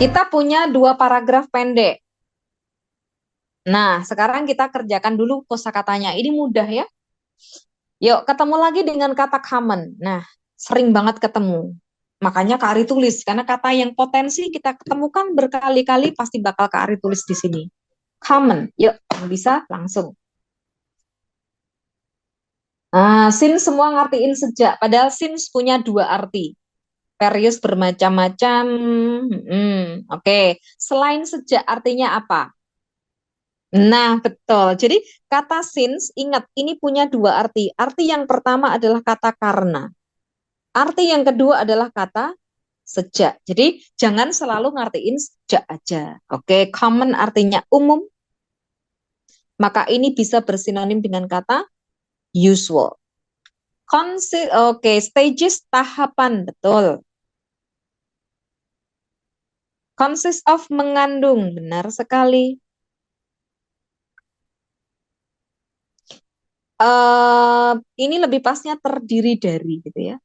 Kita punya dua paragraf pendek. Nah, sekarang kita kerjakan dulu kosakatanya. Ini mudah ya. Yuk, ketemu lagi dengan kata common. Nah, sering banget ketemu. Makanya Kak Ari tulis, karena kata yang potensi kita ketemukan berkali-kali pasti bakal Kak Ari tulis di sini. Common. Yuk, yang bisa langsung. Nah, since semua ngertiin sejak, padahal since punya dua arti. Perius bermacam-macam. Oke. Selain sejak artinya apa? Nah, betul. Jadi kata since, ingat ini punya dua arti. Arti yang pertama adalah kata karena. Arti yang kedua adalah kata sejak. Jadi jangan selalu ngertiin sejak aja. Oke, common artinya umum. Maka ini bisa bersinonim dengan kata usual. Oke, stages tahapan, betul. Consist of mengandung, benar sekali. Ini lebih pasnya terdiri dari gitu ya.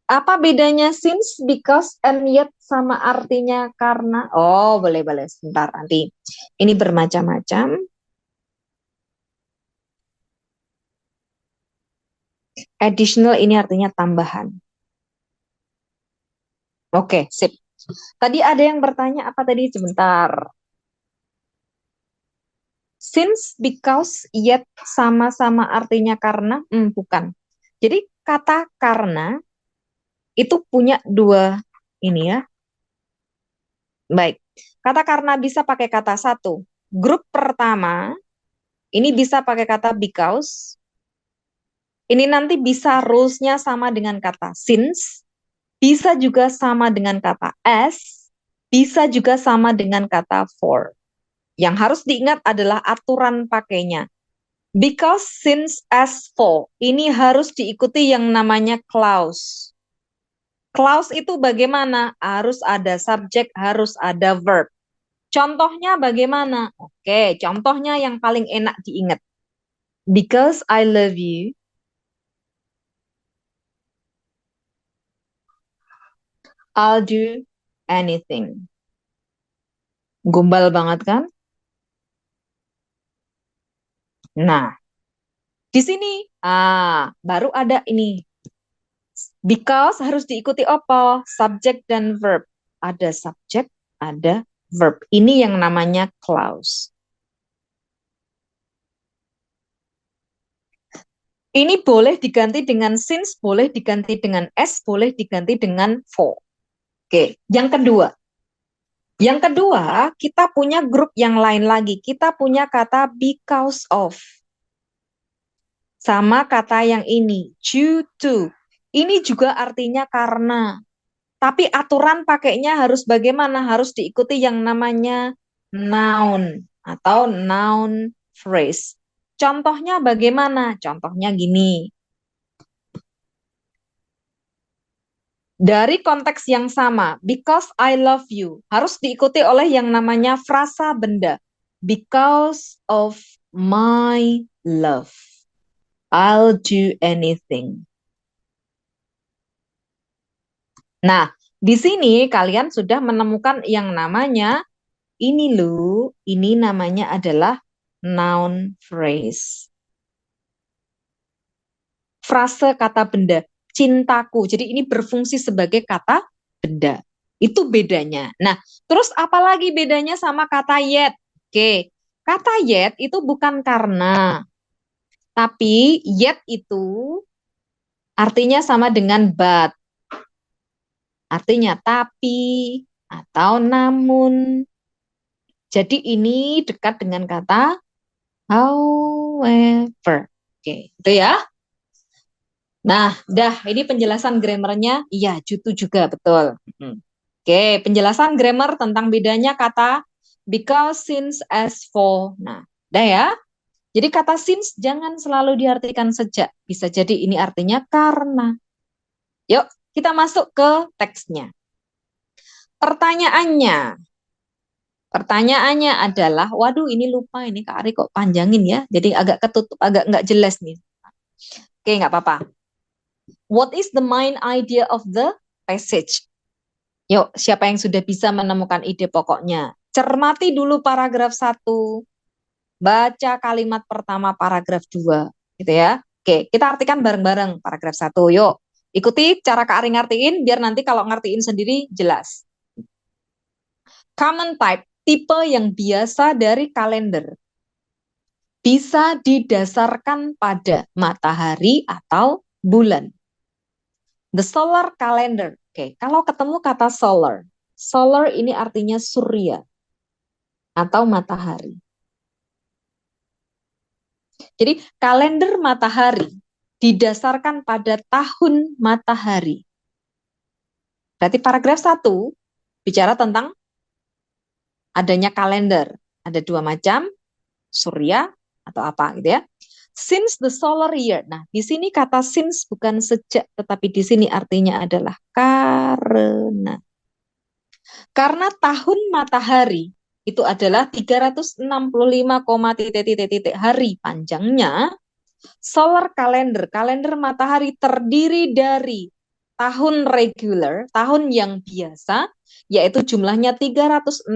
Apa bedanya since, because, and yet sama artinya karena? Oh, boleh-boleh sebentar nanti. Ini bermacam-macam. Additional ini artinya tambahan. Oke, sip. Tadi ada yang bertanya apa tadi? Sebentar. Since, because, yet sama-sama artinya karena? Bukan. Jadi kata karena itu punya dua ini ya. Baik. Kata karena bisa pakai kata satu. Grup pertama ini bisa pakai kata because. Ini nanti bisa rules-nya sama dengan kata since, bisa juga sama dengan kata as, bisa juga sama dengan kata for. Yang harus diingat adalah aturan pakainya. Because, since, as, for. Ini harus diikuti yang namanya clause. Clause itu bagaimana? Harus ada subjek, harus ada verb. Contohnya bagaimana? Oke, contohnya yang paling enak diingat. Because I love you, I'll do anything. Gombal banget kan? Nah, di sini baru ada ini. Because harus diikuti apa? Subjek dan verb. Ada subjek, ada verb. Ini yang namanya clause. Ini boleh diganti dengan since, boleh diganti dengan as, boleh diganti dengan for. Oke, yang kedua. Yang kedua, kita punya grup yang lain lagi. Kita punya kata because of. Sama kata yang ini, due to. Ini juga artinya karena. Tapi aturan pakainya harus bagaimana? Harus diikuti yang namanya noun atau noun phrase. Contohnya bagaimana? Contohnya gini. Dari konteks yang sama, because I love you, harus diikuti oleh yang namanya frasa benda. Because of my love, I'll do anything. Nah, di sini kalian sudah menemukan yang namanya ini loh, ini namanya adalah noun phrase. Frase kata benda, cintaku. Jadi ini berfungsi sebagai kata benda. Itu bedanya. Nah, terus apalagi bedanya sama kata yet? Oke, kata yet itu bukan karena. Tapi yet itu artinya sama dengan but. Artinya tapi atau namun. Jadi ini dekat dengan kata however. Oke, itu ya. Nah, ini penjelasan grammarnya. Iya, jutu juga, betul. Oke, penjelasan grammar tentang bedanya kata because, since, as, for. Nah, ya. Jadi kata since jangan selalu diartikan sejak. Bisa jadi ini artinya karena. Yuk, kita masuk ke teksnya. Pertanyaannya adalah, waduh ini lupa ini Kak Ari kok panjangin ya. Jadi agak ketutup, agak nggak jelas nih. Oke, nggak apa-apa. What is the main idea of the passage. Yuk, siapa yang sudah bisa menemukan ide pokoknya? Cermati dulu paragraf 1. Baca kalimat pertama paragraf 2. Gitu ya. Oke, kita artikan bareng-bareng paragraf 1. Yuk, ikuti cara Kak Ari ngertiin biar nanti kalau ngertiin sendiri jelas. Common type, tipe yang biasa dari kalender. Bisa didasarkan pada matahari atau bulan. The solar calendar. Oke, kalau ketemu kata solar. Solar ini artinya surya atau matahari. Jadi kalender matahari didasarkan pada tahun matahari. Berarti paragraf 1 bicara tentang adanya kalender. Ada 2 macam, surya atau apa gitu ya. Since the solar year. Nah, di sini kata since bukan sejak, tetapi di sini artinya adalah karena. Karena tahun matahari itu adalah 365, hari panjangnya, solar calendar, kalender matahari terdiri dari tahun regular, tahun yang biasa, yaitu jumlahnya 365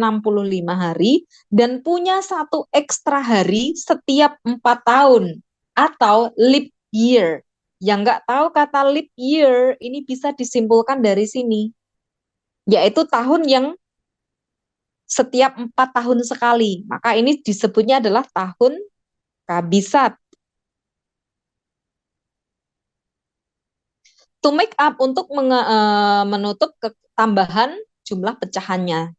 hari, dan punya satu ekstra hari setiap 4 tahun, atau leap year. Yang nggak tahu kata leap year, ini bisa disimpulkan dari sini, yaitu tahun yang setiap 4 tahun sekali. Maka ini disebutnya adalah tahun kabisat. To make up, untuk menutup ketambahan jumlah pecahannya.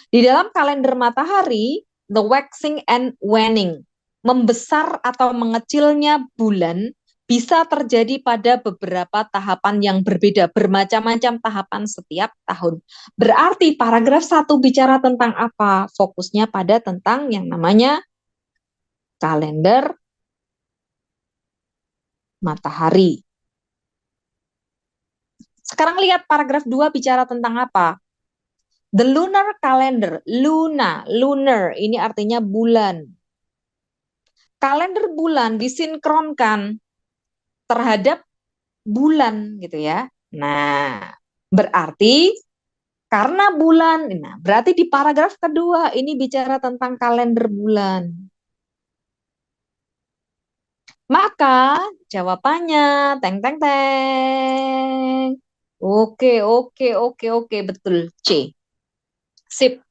Di dalam kalender matahari, the waxing and waning, membesar atau mengecilnya bulan bisa terjadi pada beberapa tahapan yang berbeda, bermacam-macam tahapan setiap tahun. Berarti paragraf 1 bicara tentang apa? Fokusnya pada tentang yang namanya kalender matahari. Sekarang lihat paragraf 2 bicara tentang apa? The lunar calendar, lunar ini artinya bulan. Kalender bulan disinkronkan terhadap bulan gitu ya. Nah, berarti karena bulan, nah berarti di paragraf kedua ini bicara tentang kalender bulan. Maka jawabannya teng teng teng. Oke, betul C. Sip.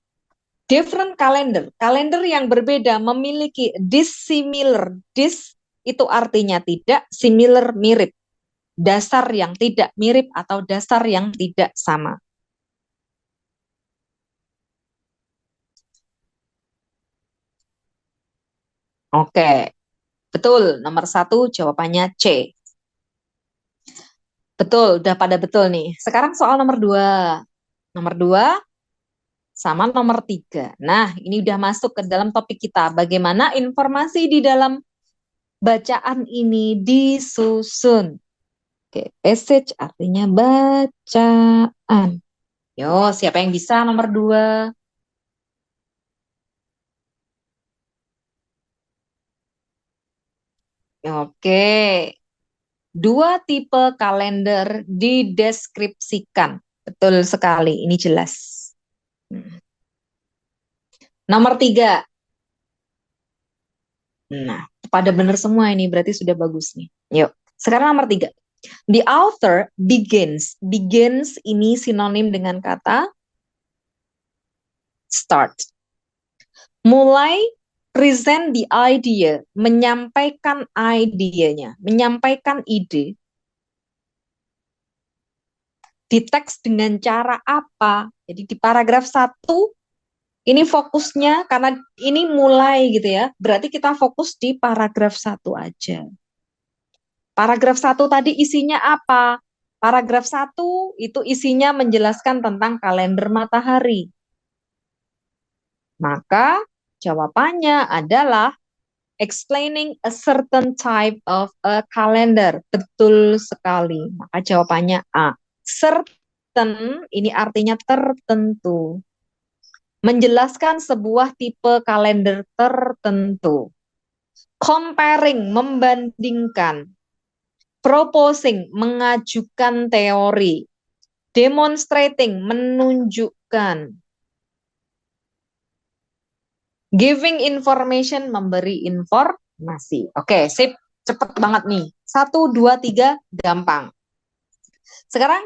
Different calendar, kalender yang berbeda memiliki dissimilar. Dis itu artinya tidak, similar mirip. Dasar yang tidak mirip atau dasar yang tidak sama. Oke, betul. Nomor 1 jawabannya C. Betul, udah pada betul nih. Sekarang soal nomor 2. Nomor 2 sama nomor 3. Nah, ini udah masuk ke dalam topik kita. Bagaimana informasi di dalam bacaan ini disusun. Oke, passage artinya bacaan. Yo, siapa yang bisa nomor 2? Oke, 2 tipe kalender dideskripsikan. Betul sekali, ini jelas. Nomor 3. Nah, pada benar semua ini berarti sudah bagus nih. Yuk, sekarang nomor 3. The author begins. Begins ini sinonim dengan kata start. Mulai present the idea, menyampaikan idenya, menyampaikan ide. Di teks dengan cara apa? Jadi di paragraf 1 ini fokusnya karena ini mulai gitu ya. Berarti kita fokus di paragraf 1 aja. Paragraf 1 tadi isinya apa? Paragraf 1 itu isinya menjelaskan tentang kalender matahari. Maka jawabannya adalah explaining a certain type of a calendar. Betul sekali. Maka jawabannya A. Certain ini artinya tertentu. Menjelaskan sebuah tipe kalender tertentu. Comparing, membandingkan. Proposing, mengajukan teori. Demonstrating, menunjukkan. Giving information, memberi informasi. Oke, sip. Cepet banget nih. 1, 2, 3, gampang. Sekarang